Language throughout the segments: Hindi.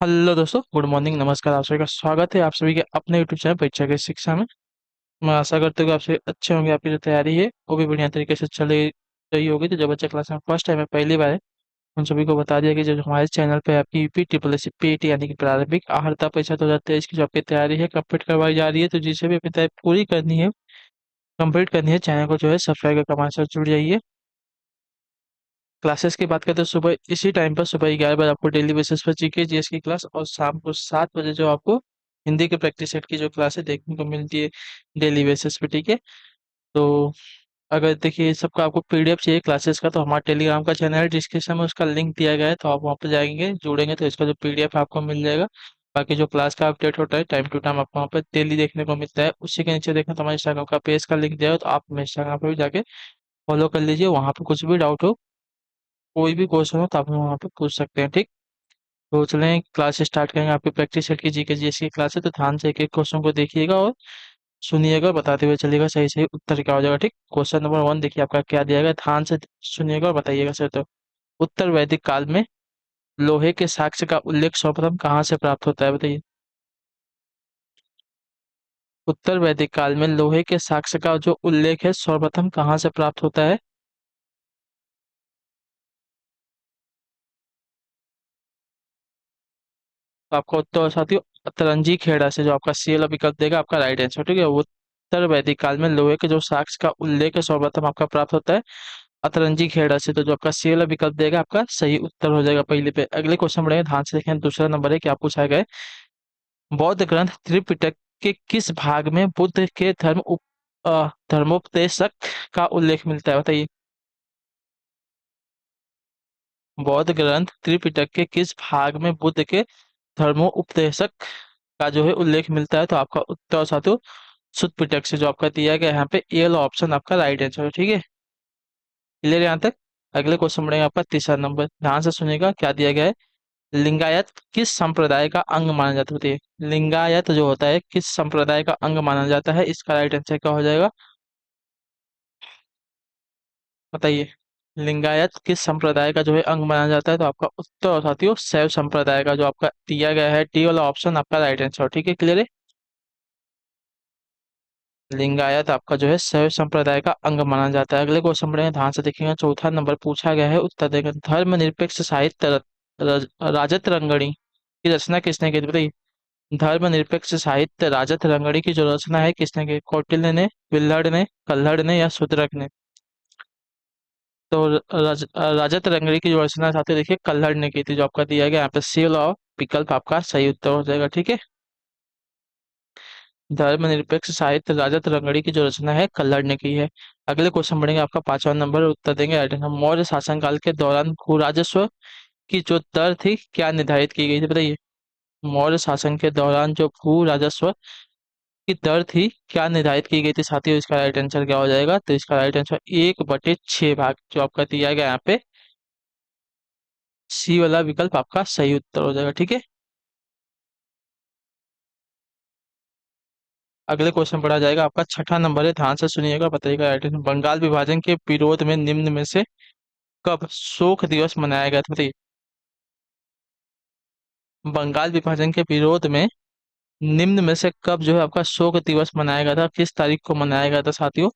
हेलो दोस्तों, गुड मॉर्निंग, नमस्कार। आप सभी का स्वागत है आप सभी के अपने यूट्यूब चैनल परीक्षा की शिक्षा में। मैं आशा करता हूँ कि आप सभी अच्छे होंगे। आपकी जो तैयारी है वो भी बढ़िया तरीके से चल रही होगी। तो जो बच्चे क्लास में फर्स्ट टाइम है, पहली बार है, उन सभी को बता दिया कि जो हमारे चैनल पे आपकी यूपी ट्रिपल एस पीटी यानी कि प्रारंभिक आहर्ता परीक्षा 2023 की जो आपकी तैयारी है कंप्लीट करवाई जा रही है। तो जिसे भी अपनी तैयारी पूरी करनी है, कंप्लीट करनी है, चैनल को जो है सब्सक्राइब करके हमारे साथ जुड़ जाइए। क्लासेस की बात करते हैं, सुबह इसी टाइम पर सुबह 11 बजे आपको डेली बेसिस पर जीके जीएस की क्लास, और शाम को 7 बजे जो आपको हिंदी के प्रैक्टिस सेट की जो क्लास है देखने को मिलती है डेली बेसिस पे। ठीक है। तो अगर देखिए सबका आपको पीडीएफ चाहिए क्लासेस का, तो हमारा टेलीग्राम का चैनल है, डिस्क्रिप्शन में उसका लिंक दिया गया है, तो आप वहाँ पर जाएंगे, जुड़ेंगे तो इसका जो पीडीएफ आपको मिल जाएगा। बाकी जो क्लास का अपडेट होता है टाइम टू टाइम आपको वहाँ पर डेली देखने को मिलता है। उसी के नीचे देखना तो हमारे इंस्टाग्राम का पेज का लिंक दिया है, तो आप हमें इंस्टाग्राम पर भी जाके फॉलो कर लीजिए। वहाँ पर कुछ भी डाउट हो, कोई भी क्वेश्चन हो, तो आप हमें वहाँ पे पूछ सकते हैं। ठीक। तो चलें क्लास स्टार्ट करेंगे। आपकी प्रैक्टिस सेट की जीके जीएस की क्लास है, तो ध्यान से एक एक क्वेश्चन को देखिएगा और सुनिएगा, बताते हुए चलिएगा सही सही उत्तर क्या हो जाएगा। ठीक। क्वेश्चन नंबर 1 देखिए आपका क्या दिया गया, ध्यान से सुनिएगा और बताइएगा सर। तो उत्तर वैदिक काल में लोहे के साक्ष्य का उल्लेख सर्वप्रथम कहाँ से प्राप्त होता है, बताइए। उत्तर वैदिक काल में लोहे के साक्ष्य का जो उल्लेख है सर्वप्रथम कहाँ से प्राप्त होता है। तो आपका उत्तर साथियों अतरंजी खेड़ा से, जो आपका सी वाला विकल्प देगा आपका राइट आंसर। ठीक है। उत्तर वैदिक काल में लोहे के जो साक्ष्य का उल्लेख है सर्वप्रथम आपका प्राप्त होता है अतरंजी खेड़ा से, तो जो आपका सी वाला विकल्प देगा आपका सही उत्तर हो जाएगा पहले पे। अगले क्वेश्चन बढ़ेंगे, ध्यान से देखें। दूसरा नंबर है, क्या पूछा गया है, बौद्ध ग्रंथ त्रिपिटक के किस भाग में बुद्ध के धर्मोपदेशक का उल्लेख मिलता है, बताइए। बौद्ध ग्रंथ त्रिपिटक के किस भाग में बुद्ध के धर्मोपदेशक का जो है उल्लेख मिलता है, तो आपका उत्तर साथियों सुत्त पिटक से, जो आपका दिया गया है यहाँ पे ए वाला ऑप्शन आपका राइट आंसर है। ठीक है। क्लियर यहाँ तक। अगले क्वेश्चन बढ़ेगा आपका तीसरा नंबर, ध्यान से सुनिएगा क्या दिया गया है। लिंगायत किस संप्रदाय का अंग माना जाता है, बताइए। लिंगायत जो होता है किस संप्रदाय का अंग माना जाता है, इसका राइट आंसर क्या हो जाएगा, बताइए। लिंगायत किस संप्रदाय का जो है अंग माना जाता है, तो आपका उत्तर साथियों शैव संप्रदाय का, जो आपका दिया गया है डी वाला ऑप्शन आपका राइट आंसर। ठीक है। क्लियर है। लिंगायत आपका जो है शैव संप्रदाय का अंग माना जाता है। अगले क्वेश्चन बढ़ेंगे, ध्यान से देखिएगा। चौथा नंबर पूछा गया है, उत्तर देगा। धर्मनिरपेक्ष साहित्य राजत रंगणी की रचना किसने की थी, बताइए। धर्मनिरपेक्ष साहित्य राजत रंगणी की जो रचना है किसने की, कौटिल्य ने, विल्हड़ ने, कल्हड़ ने या शूद्रक ने। तो राजत रंगड़ी की जो रचना साथी देखिए कल्हड़ ने की थी, जो आपका दिया गया यहाँ पे सी वाला विकल्प आपका सही उत्तर हो जाएगा। ठीक है। धर्मनिरपेक्ष साहित्य राजत रंगड़ी की जो रचना है कल्हड़ ने की है। अगले क्वेश्चन बढ़ेंगे, आपका पांचवा नंबर, उत्तर देंगे राइट आंसर। मौर्य शासनकाल के दौरान भू राजस्व की जो दर थी क्या निर्धारित की गई थी, बताइए। मौर्य शासन के दौरान जो भू राजस्व की दर थी क्या निर्धारित की गई थी साथियों, इसका राइट आंसर क्या हो जाएगा, तो इसका राइट आंसर 1/6 भाग, जो आपका दिया गया यहाँ पे सी वाला विकल्प आपका सही उत्तर हो जाएगा। ठीक है। अगले क्वेश्चन पढ़ा जाएगा, आपका छठा नंबर है, ध्यान से सुनिएगा, बताइएगा राइट आंसर। बंगाल विभाजन के विरोध में निम्न में से कब शोक दिवस मनाया गया था, बताइए। बंगाल विभाजन के विरोध में निम्न में से कब जो है आपका शोक दिवस मनाया गया था, किस तारीख को मनाया गया था साथियों,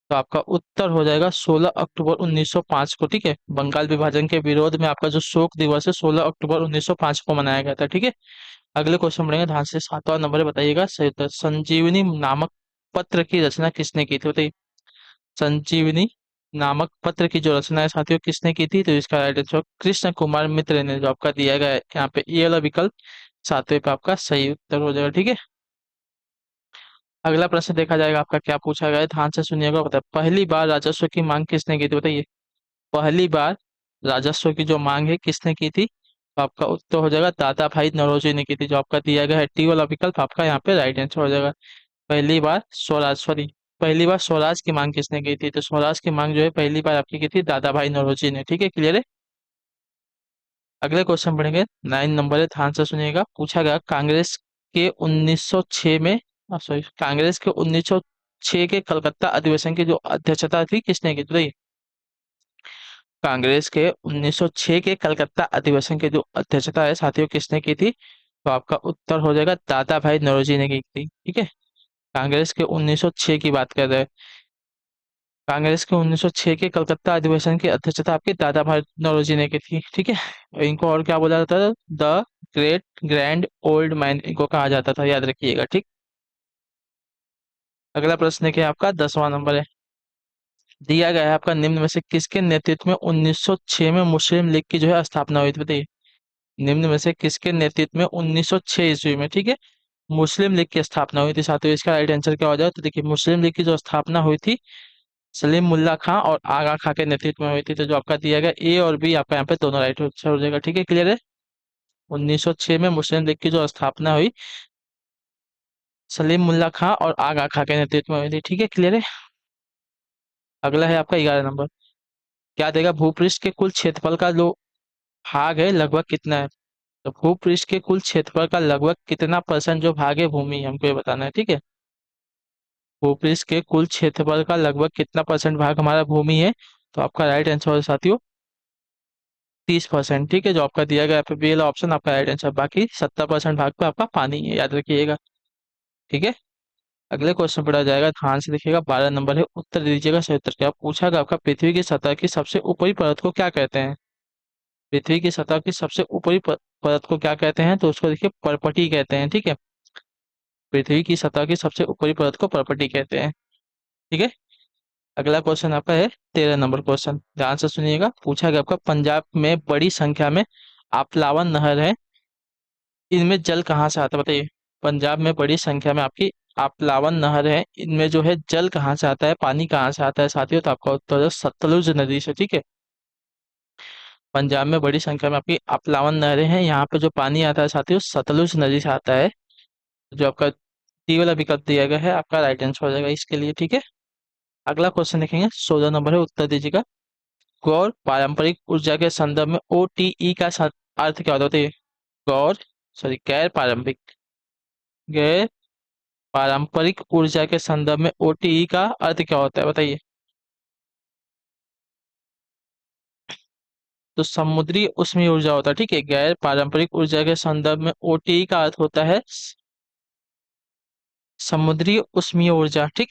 तो आपका उत्तर हो जाएगा 16 अक्टूबर 1905 को। ठीक है। बंगाल विभाजन के विरोध में आपका जो शोक दिवस है 16 अक्टूबर 1905 को मनाया गया था। ठीक है। अगले क्वेश्चन बढ़ेंगे, ध्यान से। सातवां नंबर है, बताइएगा सही उत्तर। संजीवनी नामक पत्र की रचना किसने की थी, बताइए। संजीवनी नामक पत्र की जो रचना है साथियों किसने की थी, तो इसका राइट आंसर कृष्ण कुमार मित्र ने, जो आपका दिया गया है यहाँ पे ये वाला विकल्प सातवें पे आपका सही उत्तर हो जाएगा। ठीक है। अगला प्रश्न देखा जाएगा, आपका क्या पूछा गया है, ध्यान से सुनिएगा। बताए पहली बार राजस्व की मांग किसने की थी, बताइए। पहली बार राजस्व की जो मांग है किसने की थी, तो आपका उत्तर हो जाएगा दादा भाई नौरोजी ने की थी, जो आपका दिया गया है टी वाला विकल्प आपका यहाँ पे राइट आंसर हो जाएगा। पहली बार स्वराज, सॉरी, पहली बार स्वराज की मांग किसने की थी, तो स्वराज की मांग जो है पहली बार आपकी की थी दादा भाई नौरोजी ने। ठीक है। क्लियर है। अगले क्वेश्चन बढ़ेंगे, 9 नंबर है, ध्यान से सुनिएगा। पूछा गया कांग्रेस के 1906 में, सॉरी, कांग्रेस के 1906 के कलकत्ता अधिवेशन की जो अध्यक्षता थी किसने की, तो बताइए। कांग्रेस के 1906 के कलकत्ता अधिवेशन की जो अध्यक्षता है साथियों किसने की थी? तो आपका उत्तर हो जाएगा दादा भाई नौरोजी ने की थी। ठीक है, कांग्रेस के 1906 की बात कर रहे हैं। कांग्रेस के 1906 के कलकत्ता अधिवेशन की अध्यक्षता आपके दादा भाई नौरोजी ने की थी। ठीक है, और इनको और क्या बोला जाता था? The great grand old man इनको कहा जाता था, याद रखिएगा। ठीक, अगला प्रश्न क्या है आपका 10वां नंबर है। दिया गया है आपका निम्न में से किसके नेतृत्व में 1906 में मुस्लिम लीग की जो है स्थापना हुई थी? बताइए, निम्न में से किसके नेतृत्व में 1906 ईस्वी में, ठीक है, मुस्लिम लीग की स्थापना हुई थी? साथियों इसका राइट आंसर क्या हो जाए? तो देखिए, मुस्लिम लीग की जो स्थापना हुई थी सलीम मुल्ला खां और आगा खां के नेतृत्व में हुई थी। तो जो आपका दिया गया ए और बी आपका यहाँ पे दोनों राइट आंसर हो जाएगा। ठीक है, क्लियर है? 1906 में मुस्लिम लीग की जो स्थापना हुई सलीम मुल्ला खां और आगा खां के नेतृत्व में हुई थी। ठीक है, क्लियर है? अगला है आपका 11 नंबर। क्या देगा? भूपृष्ठ के कुल क्षेत्रफल का जो भाग है लगभग कितना है? तो भूपृष्ठ के कुल क्षेत्रफल का लगभग कितना परसेंट जो भाग है भूमि है, हमको ये बताना है। ठीक है, भूपृष्ठ के कुल क्षेत्रफल का लगभग कितना परसेंट भाग हमारा भूमि है? तो आपका राइट आंसर है साथियों 30%। ठीक है, जो आपका दिया गया पे बी वाला ऑप्शन आपका राइट आंसर। बाकी 70% भाग पे आपका पानी है, याद रखिएगा। ठीक है, अगले क्वेश्चन पढ़ा जाएगा, ध्यान से देखिएगा। 12 नंबर है, उत्तर दीजिएगा सही उत्तर क्या पूछा गया आपका। पृथ्वी की सतह की सबसे ऊपरी परत को क्या कहते हैं? पृथ्वी की सतह की सबसे ऊपरी परत को क्या कहते हैं? तो उसको देखिए परपटी कहते हैं। ठीक है, पृथ्वी की सतह की सबसे ऊपरी परत को परपटी कहते हैं। ठीक है, अगला क्वेश्चन आपका है 13 नंबर क्वेश्चन, ध्यान से सुनिएगा। पूछा गया आपका पंजाब में बड़ी संख्या में आपलावन नहर है, इनमें जल कहाँ से आता है? बताइए, पंजाब में बड़ी संख्या में आपकी आपलावन नहर है, इनमें जो है जल कहाँ से आता है, पानी कहाँ से आता है साथियों? तो आपका उत्तर है सतलुज नदी से। ठीक है, पंजाब में बड़ी संख्या में आपकी आपलावन नहरें हैं, यहाँ पे जो पानी आता है साथियों सतलुज नदी से आता है। जो आपका डी वाला विकल्प दिया गया है आपका राइट आंसर हो जाएगा इसके लिए। ठीक है, अगला क्वेश्चन देखेंगे, 16 नंबर है, उत्तर दीजिएगा। गौर पारंपरिक ऊर्जा के संदर्भ में ओटीई का अर्थ क्या होता है? गौर सॉरी गैर पारंपरिक, गैर पारंपरिक ऊर्जा के संदर्भ में ओटीई का अर्थ क्या होता है? बताइए। तो समुद्री उष्मीय ऊर्जा होता है। ठीक है, गैर पारंपरिक ऊर्जा के संदर्भ में ओटीई का अर्थ होता है समुद्री उष्मीय ऊर्जा। ठीक,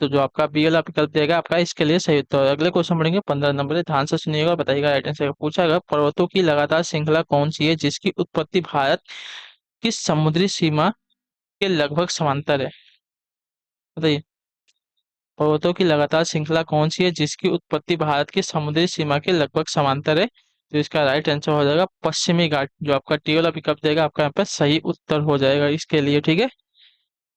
तो जो आपका बी वाला विकल्प देगा आपका इसके लिए सही उत्तर है। अगले क्वेश्चन पढ़ेंगे 15 नंबर है, ध्यान से सुनिएगा और बताइएगा राइट आंसर। पूछा गया पर्वतों की लगातार श्रृंखला कौन सी है जिसकी उत्पत्ति भारत की समुद्री सीमा के लगभग समांतर है? बताइए, पर्वतों की लगातार श्रृंखला कौन सी है जिसकी उत्पत्ति भारत की समुद्री सीमा के लगभग समांतर है? तो इसका राइट आंसर हो जाएगा पश्चिमी घाट। जो आपका टी वाला पिकअप देगा आपका यहाँ पे सही उत्तर हो जाएगा इसके लिए। ठीक है,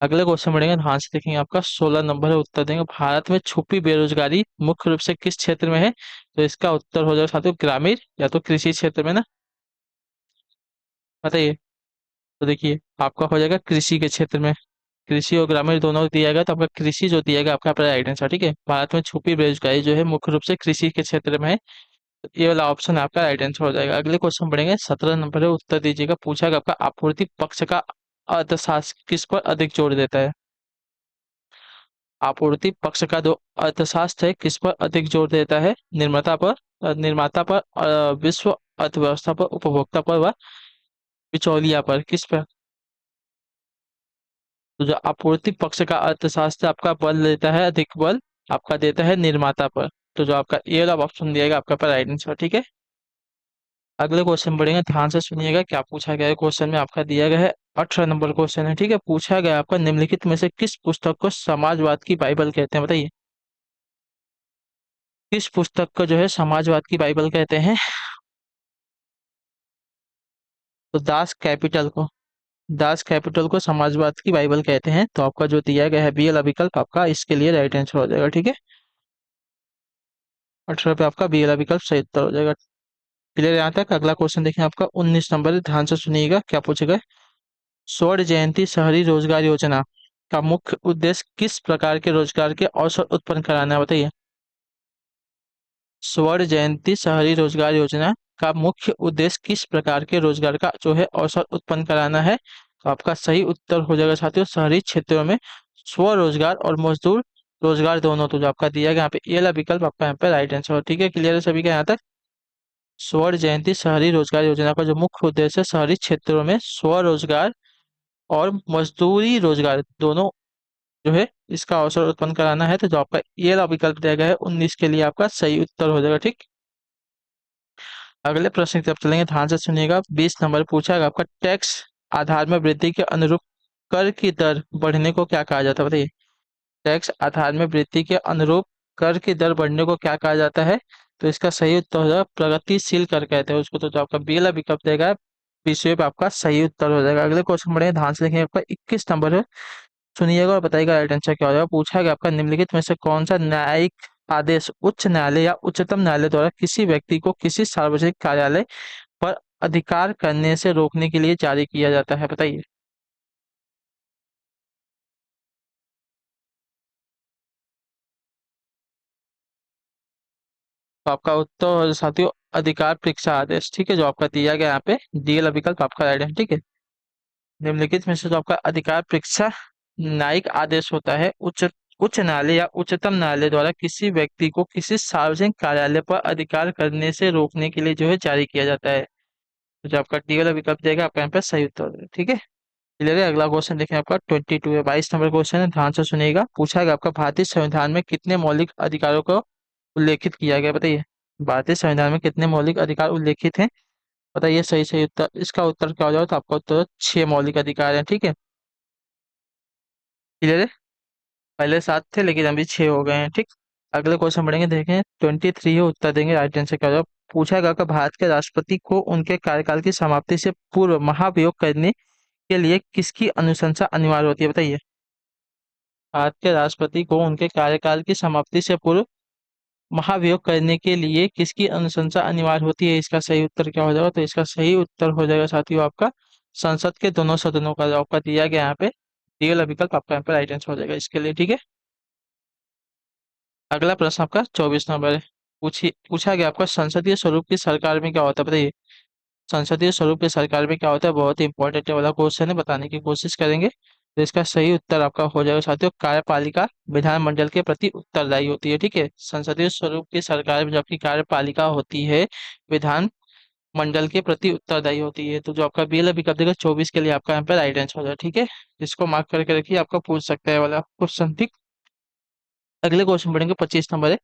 अगले क्वेश्चन बढ़ेंगे, ध्यान से देखेंगे। आपका 16 नंबर है, उत्तर देंगे। भारत में छुपी बेरोजगारी मुख्य रूप से किस क्षेत्र में है? तो इसका उत्तर हो जाएगा साथियों ग्रामीण या तो कृषि क्षेत्र में ना। बताइए, तो देखिए आपका हो जाएगा कृषि के क्षेत्र में। कृषि और ग्रामीण दोनों दिया गया, तो आपका कृषि जो दिया गया आपका राइट आंसर। ठीक है, भारत में छुपी बेरोजगारी जो है मुख्य रूप से कृषि के क्षेत्र में है, तो ये वाला ऑप्शन आपका राइट आंसर हो जाएगा। अगले क्वेश्चन पढ़ेंगे, 17 नंबर है, उत्तर दीजिएगा। पूछा गया आपका आपूर्ति पक्ष का अर्थशास्त्र किस पर अधिक जोर देता है? आपूर्ति पक्ष का जो अर्थशास्त्र है किस पर अधिक जोर देता है? निर्माता पर, विश्व अर्थव्यवस्था पर, उपभोक्ता पर, व बिचौलिया पर, किस पर? तो जो आपूर्ति पक्ष का अर्थशास्त्र आपका बल देता है, अधिक बल आपका देता है निर्माता पर। तो जो आपका ए वाला ऑप्शन दिएगा आपका पर राइट आंसर। ठीक है, अगले क्वेश्चन बढ़ेंगे, ध्यान से सुनिएगा क्या पूछा गया है। क्वेश्चन में आपका दिया गया है 18 नंबर क्वेश्चन है। ठीक है, पूछा गया आपका निम्नलिखित में से किस पुस्तक को समाजवाद की बाइबल कहते हैं? बताइए, किस पुस्तक को जो है समाजवाद की बाइबल कहते हैं? तो दास कैपिटल को समाजवाद की बाइबल कहते हैं। तो आपका जो दिया गया है बी वाला विकल्प आपका इसके लिए राइट आंसर हो जाएगा। ठीक है, 18 पे आपका बी वाला विकल्प सही उत्तर हो जाएगा। क्लियर यहाँ तक? अगला क्वेश्चन देखें आपका 19 नंबर है, ध्यान से सुनिएगा क्या पूछेगा। स्वर्ण जयंती शहरी रोजगार योजना का मुख्य उद्देश्य किस प्रकार के रोजगार के अवसर उत्पन्न कराना है? बताइए, स्वर्ण जयंती शहरी रोजगार योजना का मुख्य उद्देश्य किस प्रकार के रोजगार का जो है अवसर उत्पन्न कराना है? तो आपका सही उत्तर हो जाएगा साथियों शहरी क्षेत्रों में स्वरोजगार और मजदूर रोजगार दोनों, तो जो आपका दिया गया यहाँ पे ये वाला विकल्प आपका यहाँ पे राइट आंसर हो। ठीक है, क्लियर है सभी का यहाँ तक। स्वर्ण जयंती शहरी रोजगार योजना का जो मुख्य उद्देश्य है शहरी क्षेत्रों में स्वरोजगार और मजदूरी रोजगार दोनों जो है इसका अवसर उत्पन्न कराना है। तो जो आपका ये वाला विकल्प दिया गया है 19 के लिए आपका सही उत्तर हो जाएगा। ठीक, अगले प्रश्न की तरफ चलेंगे, ध्यान से सुनिएगा। 20 नंबर पूछा गया आपका, टैक्स आधार में वृद्धि के अनुरूप कर की दर बढ़ने को क्या कहा जाता है, बताइए। टैक्स आधार में वृद्धि के अनुरूप कर की दर बढ़ने को क्या कहा जाता है? तो इसका सही उत्तर हो जाएगा प्रगतिशील कर कहते हैं उसको। तो जो आपका बी वाला विकल्प देगा विषय पे आपका सही उत्तर हो जाएगा। अगले क्वेश्चन बढ़ेंगे, ध्यान से देखेंगे, आपका 21 नंबर है, सुनिएगा और बताइएगा राइट आंसर क्या हो जाएगा। पूछा गया आपका, निम्नलिखित में से कौन सा न्यायिक आदेश उच्च न्यायालय या उच्चतम न्यायालय द्वारा किसी व्यक्ति को किसी सार्वजनिक कार्यालय पर अधिकार करने से रोकने के लिए जारी किया जाता है, बताइए। तो आपका उत्तर हो साथियों अधिकार परीक्षा आदेश। ठीक है, जो आपका दिया गया यहाँ पे डी वाला विकल्प आपका राइट है। ठीक है, निम्नलिखित में से जो आपका अधिकार परीक्षा न्यायिक आदेश होता है उच्च उच्च न्यायालय या उच्चतम न्यायालय द्वारा किसी व्यक्ति को किसी सार्वजनिक कार्यालय पर अधिकार करने से रोकने के लिए जो है जारी किया जाता है। तो जो आपका डी वाला विकल्प देगा आपका यहाँ पे सही उत्तर है। ठीक है, क्लियर है। अगला क्वेश्चन देखें, आपका 22 है, 22 नंबर क्वेश्चन है, ध्यान से सुनिएगा। पूछा गया आपका, भारतीय संविधान में कितने मौलिक अधिकारों को उल्लेखित किया गया, बताइए। भारतीय संविधान में कितने मौलिक अधिकार उल्लेखित हैं, बताइए। सही सही उत्तर, इसका उत्तर क्या हो जाएगा? तो आपका उत्तर 6 मौलिक अधिकार हैं। ठीक है, क्लियर है। पहले 7 थे लेकिन अभी 6 हो गए हैं। ठीक, अगले क्वेश्चन बढ़ेंगे, देखें 23 है, उत्तर देंगे राइट आंसर क्या हो जाएगा। पूछा गया कि भारत के राष्ट्रपति को उनके कार्यकाल की समाप्ति से पूर्व महाभियोग करने के लिए किसकी अनुशंसा अनिवार्य होती है, बताइए। भारत के राष्ट्रपति को उनके कार्यकाल की समाप्ति से पूर्व महाभियोग करने के लिए किसकी अनुशंसा अनिवार्य होती है, इसका सही उत्तर क्या हो जाएगा? तो इसका सही उत्तर हो जाएगा साथियों आपका संसद के दोनों सदनों का, जो आपका दिया गया यहाँ पे डी वाला विकल्प आपका यहाँ पे राइट आंसर हो जाएगा इसके लिए। ठीक है, अगला प्रश्न आपका 24 नंबर है। पूछा गया आपका, संसदीय स्वरूप की सरकार में क्या होता है, बताइए। संसदीय स्वरूप की सरकार में क्या होता है? बहुत ही इंपॉर्टेंट वाला क्वेश्चन है, बताने की कोशिश करेंगे। तो इसका सही उत्तर आपका हो जाएगा साथियों, कार्यपालिका विधानमंडल के प्रति उत्तरदायी होती है। ठीक है, संसदीय स्वरूप की सरकार में जो आपकी कार्यपालिका होती है विधान मंडल के प्रति उत्तरदायी होती है। तो जो आपका बी विकल्प देगा 24 के लिए आपका यहाँ पे राइट आंसर हो जाएगा। ठीक है, इसको मार्क करके रखिए, आपका पूछ सकता है वाला क्वेश्चन। ठीक, अगले क्वेश्चन बढ़ेंगे, 25 नंबर है,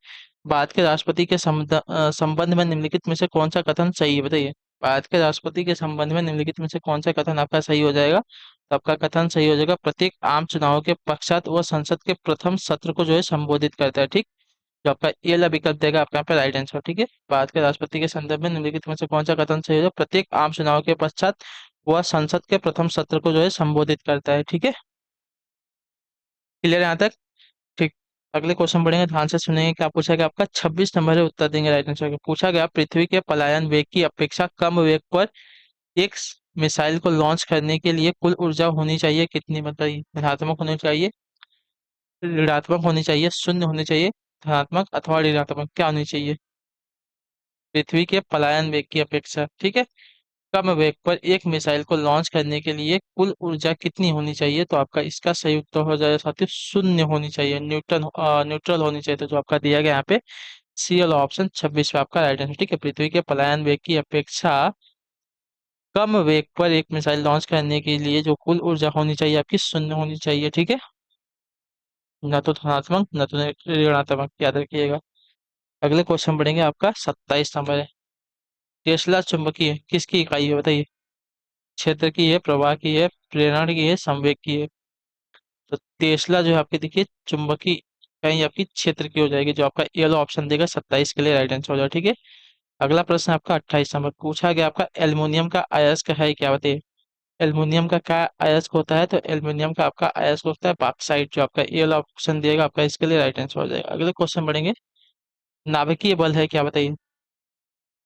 भारत के राष्ट्रपति के संबंध में निम्नलिखित में से कौन सा कथन सही है, बताइए। भारत के राष्ट्रपति के संबंध में निम्नलिखित में से कौन सा कथन आपका सही हो जाएगा? तो आपका कथन सही हो जाएगा, प्रत्येक आम चुनाव के पश्चात वह संसद के प्रथम सत्र को जो है संबोधित करता है। ठीक, जो आपका ये वाला विकल्प देगा आपका यहाँ पे राइट आंसर। ठीक है, भारत के राष्ट्रपति के संदर्भ में निम्नलिखित में से कौन सा कथन सही होगा? प्रत्येक आम चुनाव के पश्चात वह संसद के प्रथम सत्र को जो है संबोधित करता है। ठीक है, क्लियर है यहाँ तक। ठीक, अगले क्वेश्चन बढ़ेंगे, ध्यान से सुनेंगे। क्या पूछा गया आपका? 26 नंबर है, उत्तर देंगे राइट आंसर। पूछा गया, पृथ्वी के पलायन वेग की अपेक्षा कम वेग पर एक मिसाइल को लॉन्च करने के लिए कुल ऊर्जा होनी चाहिए कितनी, बताइए। धनात्मक होनी चाहिए, ऋणात्मक होनी चाहिए, शून्य होनी चाहिए, धनात्मक अथवा ऋणात्मक, क्या होनी चाहिए? पृथ्वी के पलायन वेग की अपेक्षा, ठीक है, कम वेग पर एक मिसाइल को लॉन्च करने के लिए कुल ऊर्जा कितनी होनी चाहिए? तो आपका इसका सही उत्तर हो जाएगा साथियों, शून्य होनी चाहिए, न्यूट्रल होनी चाहिए। तो जो आपका दिया गया यहाँ पे सी वाला ऑप्शन 26 पे आपका राइट आंसर। ठीक है, पृथ्वी के पलायन वेग की अपेक्षा कम वेग पर एक मिसाइल लॉन्च करने के लिए जो कुल ऊर्जा होनी चाहिए आपकी शून्य होनी चाहिए। ठीक है, न तो धनात्मक न तो ऋणात्मक, याद रखिएगा। अगले क्वेश्चन बढ़ेंगे, आपका 27 नंबर है, टेस्ला चुंबकीय किसकी इकाई है, बताइए। क्षेत्र की है, प्रवाह की है, प्रेरण की है, संवेग की है। तो टेस्ला जो है आपकी देखिए चुंबकीय इकाई आपकी क्षेत्र की हो जाएगी, जो आपका ये वाला ऑप्शन देगा 27 के लिए राइट आंसर हो जाएगा। ठीक है, अगला प्रश्न आपका 28 नंबर पूछा गया आपका, एल्युमिनियम का अयस्क है क्या, बताइए। एल्युमिनियम का क्या अयस्क होता है? तो एल्युमिनियम का आपका अयस्क होता है बॉक्साइट, जो आपका ये वाला ऑप्शन दिएगा आपका इसके लिए राइट आंसर हो जाएगा। अगले क्वेश्चन बढ़ेंगे, नाभिकीय बल है क्या, बताइए।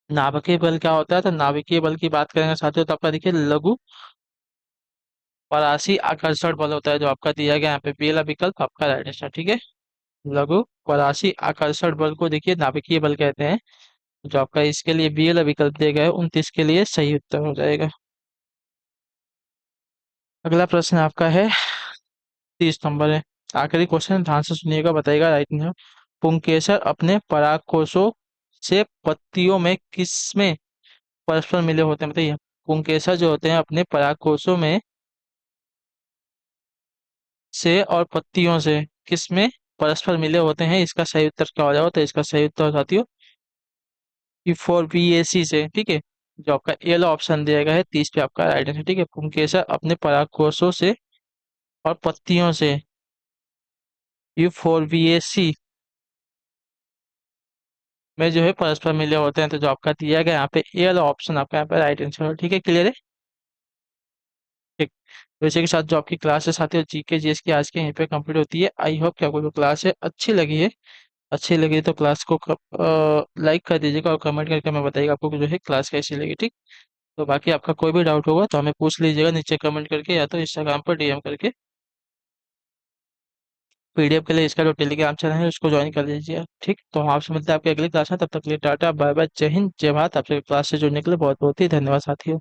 नाभिकीय बल क्या होता है? तो नाभिकीय बल की बात करेंगे साथियों, तो आपका देखिए लघु परासी आकर्षण बल होता है, जो आपका दिया गया यहाँ पे पहला विकल्प आपका राइट आंसर। ठीक है, लघु परासी आकर्षण बल को देखिए नाभिकीय बल कहते हैं, जो आपका इसके लिए बी वाला विकल्प दिया गया है 29 के लिए सही उत्तर हो जाएगा। अगला प्रश्न आपका है 30 नंबर है, आखिरी क्वेश्चन ध्यान से सुनिएगा, बताइएगा राइट में। पुंकेसर अपने परागकोशों से पत्तियों में किसमें परस्पर मिले होते हैं, बताइए। पुंकेसर जो होते हैं अपने परागकोशों में से और पत्तियों से किसमें परस्पर मिले होते हैं, इसका सही उत्तर क्या हो जाएगा? तो इसका सही उत्तर साथियों E4VAC से, ठीक है। जो आपका ए वाला ऑप्शन दिया गया है 30 पे आपका राइट आंसर, ठीक है। पुंकेसर अपने परागकोशों से और पत्तियों से E4VAC में जो है परस्पर मिले होते हैं। तो जो आपका दिया गया यहाँ पे ए वाला ऑप्शन आपका यहाँ पे राइट आंसर है, ठीक है। क्लियर है? ठीक। तो इसी के साथ जो आपकी क्लास है साथियों जीके जीएस की आज के यहीं पे कंप्लीट होती है। आई होप कि आपको जो क्लास है अच्छी लगी है। अच्छी लगी तो क्लास को लाइक कर दीजिएगा और कमेंट करके हमें बताइएगा आपको कि जो है क्लास कैसी लगी, ठीक। तो बाकी आपका कोई भी डाउट होगा तो हमें पूछ लीजिएगा नीचे कमेंट करके या तो इंस्टाग्राम पर डीएम करके। पीडीएफ के लिए इसका जो टेलीग्राम चैनल है उसको ज्वाइन कर लीजिए, ठीक। तो हम आपसे मिलते हैं आपकी अगली क्लास में, तब तक के लिए टाटा बाय बाय, जय हिंद जय भारत। आपसे क्लास से जुड़ने के लिए बहुत बहुत ही धन्यवाद साथियों।